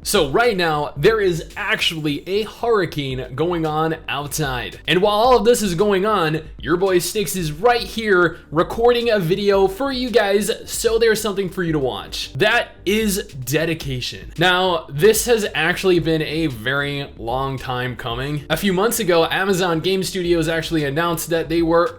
So right now, there is actually a hurricane going on outside. And while all of this is going on, your boy STIX is right here recording a video for you guys, so there's something for you to watch. That is dedication. Now, this has actually been a very long time coming. A few months ago, Amazon Game Studios actually announced that they were,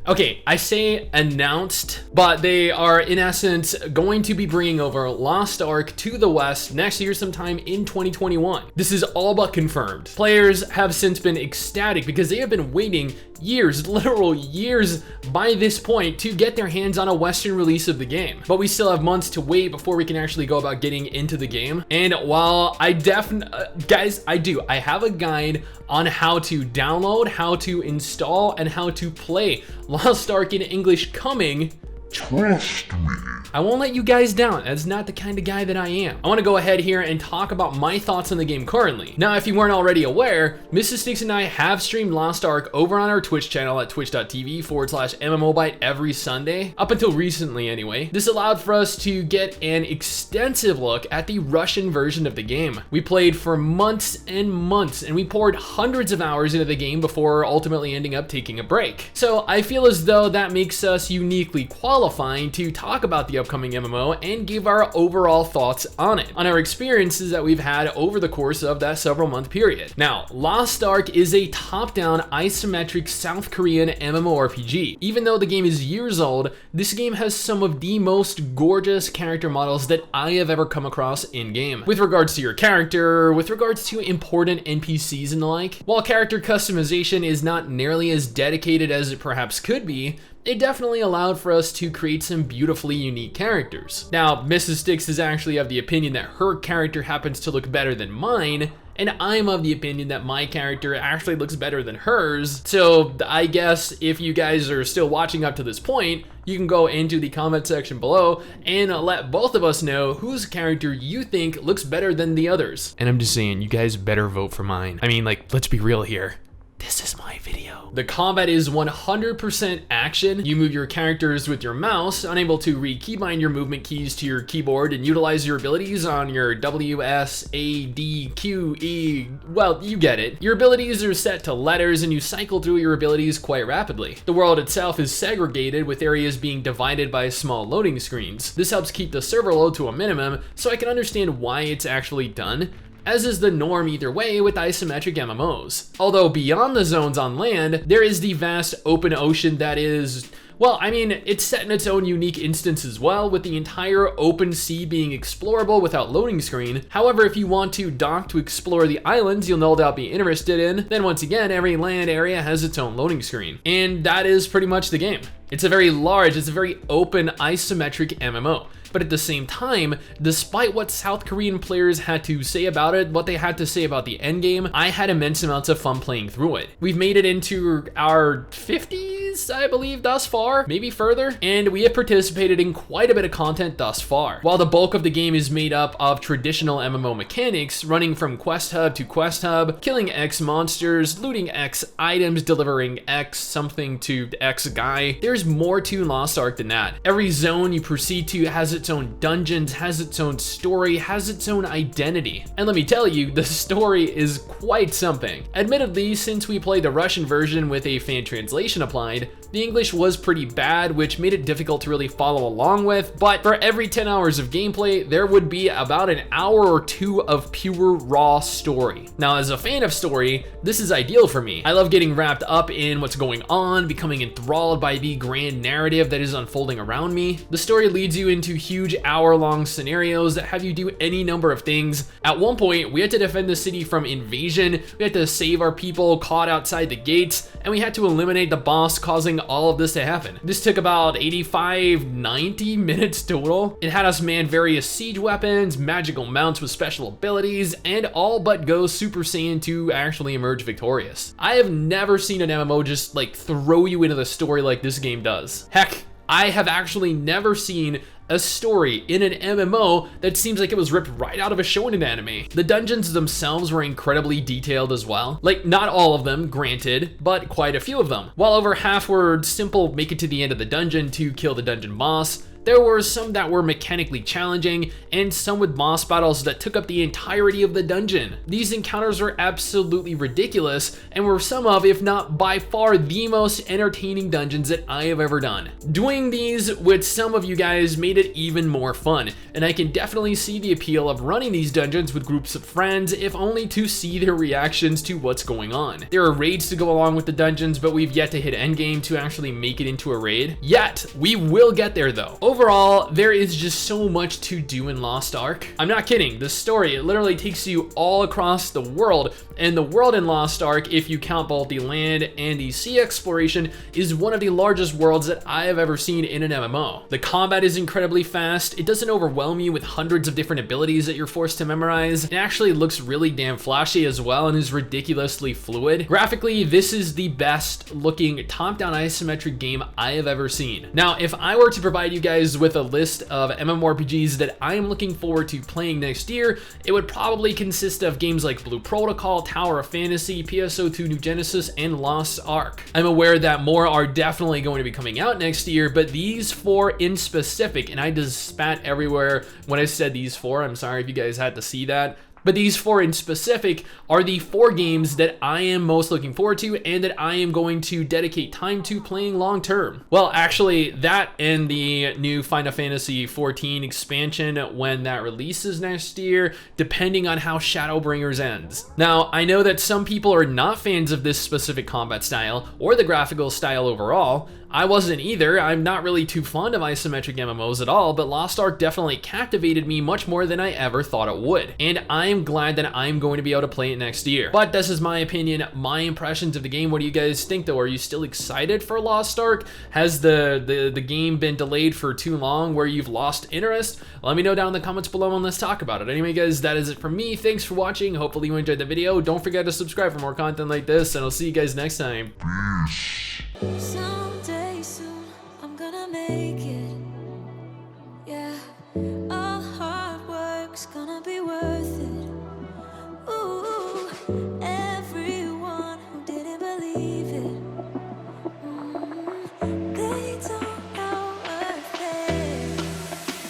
okay, I say announced, but they are in essence going to be bringing over Lost Ark to the West next year sometime in 2021. This is all but confirmed. Players have since been ecstatic because they have been waiting years, literal years by this point to get their hands on a Western release of the game. But we still have months to wait before we can actually go about getting into the game. And while I guys, I have a guide on how to download, how to install, and how to play Lost Ark in English coming. Trust me. I won't let you guys down. That's not the kind of guy that I am. I want to go ahead here and talk about my thoughts on the game currently. Now, if you weren't already aware, MRSSSTIX and I have streamed Lost Ark over on our Twitch channel at twitch.tv/MMObyte every Sunday, up until recently anyway. This allowed for us to get an extensive look at the Russian version of the game. We played for months and months, and we poured hundreds of hours into the game before ultimately ending up taking a break. So I feel as though that makes us uniquely qualifying to talk about the upcoming MMO and give our overall thoughts on it, on our experiences that we've had over the course of that several month period. Now, Lost Ark is a top-down isometric South Korean MMORPG. Even though the game is years old, this game has some of the most gorgeous character models that I have ever come across in-game. With regards to your character, with regards to important NPCs and the like, while character customization is not nearly as dedicated as it perhaps could be, it definitely allowed for us to create some beautifully unique characters. Now, MRSSSTIX is actually of the opinion that her character happens to look better than mine, and I'm of the opinion that my character actually looks better than hers. So I guess if you guys are still watching up to this point, you can go into the comment section below and let both of us know whose character you think looks better than the others. And I'm just saying, you guys better vote for mine. I mean, like, let's be real here. This is my video. The combat is 100% action. You move your characters with your mouse, unable to re-keybind your movement keys to your keyboard and utilize your abilities on your W, S, A, D, Q, E, well, you get it. Your abilities are set to letters and you cycle through your abilities quite rapidly. The world itself is segregated, with areas being divided by small loading screens. This helps keep the server load to a minimum, so I can understand why it's actually done, as is the norm either way with isometric MMOs. Although beyond the zones on land, there is the vast open ocean that is, well, I mean, it's set in its own unique instance as well, with the entire open sea being explorable without loading screen. However, if you want to dock to explore the islands you'll no doubt be interested in, then once again, every land area has its own loading screen. And that is pretty much the game. It's a very large, it's a very open isometric MMO. But at the same time, despite what South Korean players had to say about it, what they had to say about the endgame, I had immense amounts of fun playing through it. We've made it into our 50s, I believe, thus far, maybe further, and we have participated in quite a bit of content thus far. While the bulk of the game is made up of traditional MMO mechanics, running from quest hub to quest hub, killing X monsters, looting X items, delivering X something to X guy, there's more to Lost Ark than that. Every zone you proceed to has its own dungeons, has its own story, has its own identity. And let me tell you, the story is quite something. Admittedly, since we played the Russian version with a fan translation applied, the English was pretty bad, which made it difficult to really follow along with, but for every 10 hours of gameplay, there would be about an hour or two of pure raw story. Now, as a fan of story, this is ideal for me. I love getting wrapped up in what's going on, becoming enthralled by the grand narrative that is unfolding around me. The story leads you into huge hour-long scenarios that have you do any number of things. At one point, we had to defend the city from invasion, we had to save our people caught outside the gates, and we had to eliminate the boss causing all of this to happen. This took about 85-90 minutes total. It had us man various siege weapons, magical mounts with special abilities, and all but go Super Saiyan to actually emerge victorious. I have never seen an MMO just like throw you into the story like this game does. Heck, I have actually never seen a story in an MMO that seems like it was ripped right out of a shonen anime. The dungeons themselves were incredibly detailed as well. Like, not all of them, granted, but quite a few of them. While over half were simple, make it to the end of the dungeon to kill the dungeon boss, There were some that were mechanically challenging, and some with boss battles that took up the entirety of the dungeon. These encounters were absolutely ridiculous, and were some of, if not by far, the most entertaining dungeons that I have ever done. Doing these with some of you guys made it even more fun, and I can definitely see the appeal of running these dungeons with groups of friends, if only to see their reactions to what's going on. There are raids to go along with the dungeons, but we've yet to hit endgame to actually make it into a raid. Yet, we will get there though. Overall, there is just so much to do in Lost Ark. I'm not kidding, the story, it literally takes you all across the world, and the world in Lost Ark, if you count both the land and the sea exploration, is one of the largest worlds that I have ever seen in an MMO. The combat is incredibly fast, it doesn't overwhelm you with hundreds of different abilities that you're forced to memorize. It actually looks really damn flashy as well and is ridiculously fluid. Graphically, this is the best looking top-down isometric game I have ever seen. Now, if I were to provide you guys with a list of MMORPGs that I am looking forward to playing next year, it would probably consist of games like Blue Protocol, Tower of Fantasy, PSO2 New Genesis, and Lost Ark. I'm aware that more are definitely going to be coming out next year, but these 4 in specific, and I just spat everywhere when I said these 4, I'm sorry if you guys had to see that, but these 4 in specific are the 4 games that I am most looking forward to and that I am going to dedicate time to playing long term. Well, actually, that and the new Final Fantasy XIV expansion when that releases next year, depending on how Shadowbringers ends. Now, I know that some people are not fans of this specific combat style or the graphical style overall. I wasn't either. I'm not really too fond of isometric MMOs at all, but Lost Ark definitely captivated me much more than I ever thought it would. And I'm glad that I'm going to be able to play it next year. But this is my opinion, my impressions of the game. What do you guys think though? Are you still excited for Lost Ark? Has the game been delayed for too long where you've lost interest? Let me know down in the comments below and let's talk about it. Anyway guys, that is it from me. Thanks for watching. Hopefully you enjoyed the video. Don't forget to subscribe for more content like this, and I'll see you guys next time. Someday soon, I'm gonna make it.